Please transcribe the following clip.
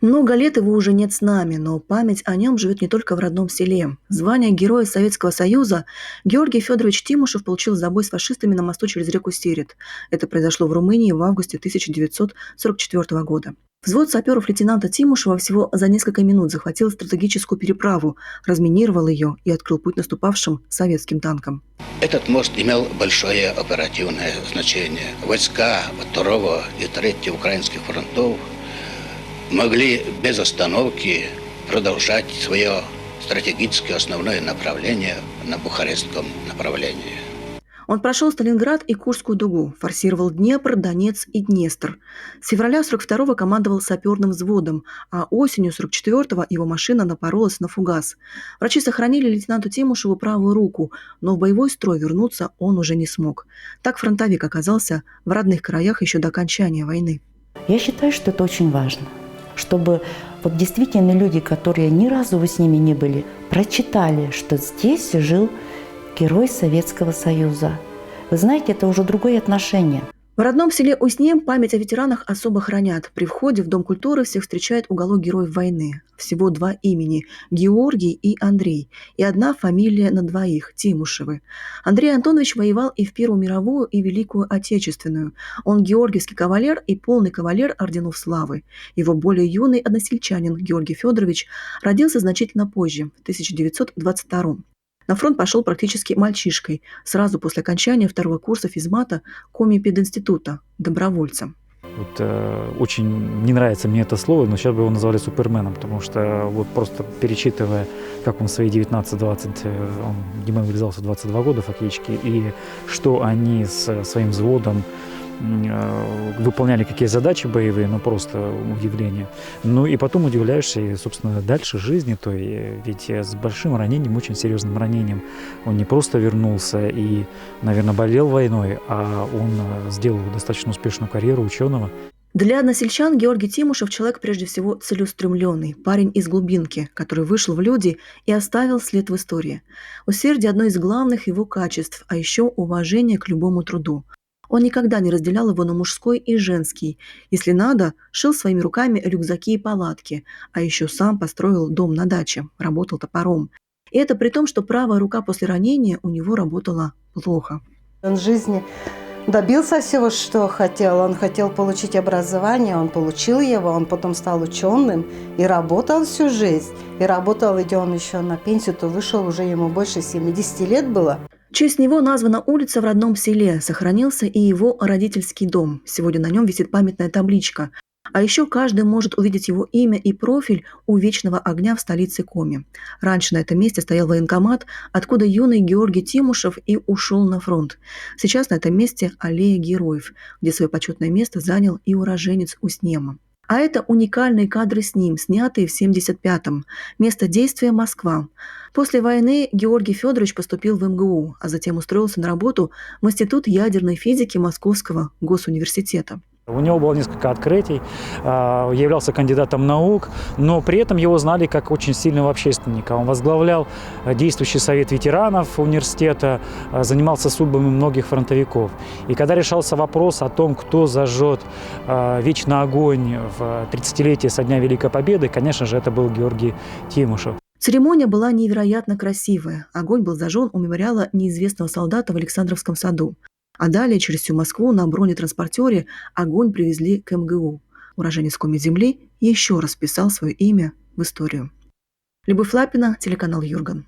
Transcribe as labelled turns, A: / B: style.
A: Много лет его уже нет с нами, но память о нем живет не только в родном селе. Звание Героя Советского Союза Георгий Федорович Тимушев получил за бой с фашистами на мосту через реку Сирет. Это произошло в Румынии в августе 1944 года. Взвод саперов лейтенанта Тимушева всего за несколько минут захватил стратегическую переправу, разминировал ее и открыл путь наступавшим советским танкам.
B: Этот мост имел большое оперативное значение. Войска 2 и 3 украинских фронтов могли без остановки продолжать свое стратегическое основное направление на Бухарестском направлении.
A: Он прошел Сталинград и Курскую дугу, форсировал Днепр, Донец и Днестр. С февраля 42-го командовал саперным взводом, а осенью 44-го его машина напоролась на фугас. Врачи сохранили лейтенанту Тимушеву правую руку, но в боевой строй вернуться он уже не смог. Так фронтовик оказался в родных краях еще до окончания войны.
C: Я считаю, что это очень важно, чтобы вот действительно люди, которые ни разу вы с ними не были, прочитали, что здесь жил Герой Советского Союза. Вы знаете, это уже другое отношение.
A: В родном селе Уснем память о ветеранах особо хранят. При входе в Дом культуры всех встречает уголок героев войны. Всего 2 имени – Георгий и Андрей. И одна фамилия на двоих – Тимушевы. Андрей Антонович воевал и в Первую мировую, и Великую Отечественную. Он георгиевский кавалер и полный кавалер орденов славы. Его более юный односельчанин Георгий Федорович родился значительно позже, в 1922. На фронт пошел практически мальчишкой, сразу после окончания 2-го курса физмата Комипединститута, добровольцем.
D: Очень не нравится мне это слово, но сейчас бы его назвали суперменом, потому что вот просто перечитывая, как он в свои 19-20, он демобилизовался в 22 года фактически, и что они с своим взводом выполняли, какие задачи боевые, ну просто удивление. Ну и потом удивляешься, и, собственно, дальше жизни, то ведь с большим ранением, очень серьезным ранением, он не просто вернулся и, наверное, болел войной, а он сделал достаточно успешную карьеру ученого.
A: Для односельчан Георгий Тимушев – человек прежде всего целеустремленный, парень из глубинки, который вышел в люди и оставил след в истории. Усердие – одно из главных его качеств, а еще уважение к любому труду. Он никогда не разделял его на мужской и женский. Если надо, шил своими руками рюкзаки и палатки, а еще сам построил дом на даче, работал топором. И это при том, что правая рука после ранения у него работала плохо.
E: Он в жизни добился всего, что хотел. Он хотел получить образование, он получил его, он потом стал ученым и работал всю жизнь. И работал, идя он еще на пенсию, то вышел, уже ему больше 70 лет было.
A: В честь него названа улица в родном селе, сохранился и его родительский дом. Сегодня на нем висит памятная табличка. А еще каждый может увидеть его имя и профиль у вечного огня в столице Коми. Раньше на этом месте стоял военкомат, откуда юный Георгий Тимушев и ушел на фронт. Сейчас на этом месте аллея героев, где свое почетное место занял и уроженец Уснема. А это уникальные кадры с ним, снятые в 1975-м. Место действия – Москва. После войны Георгий Федорович поступил в МГУ, а затем устроился на работу в Институт ядерной физики Московского госуниверситета.
D: У него было несколько открытий, являлся кандидатом наук, но при этом его знали как очень сильного общественника. Он возглавлял действующий совет ветеранов университета, занимался судьбами многих фронтовиков. И когда решался вопрос о том, кто зажжет вечный огонь в 30-летие со дня Великой Победы, конечно же, это был Георгий Тимушев.
A: Церемония была невероятно красивая. Огонь был зажжен у мемориала неизвестного солдата в Александровском саду. А далее через всю Москву на бронетранспортере огонь привезли к МГУ. Уроженец Коми земли еще раз вписал свое имя в историю. Любовь Лапина, телеканал Юрган.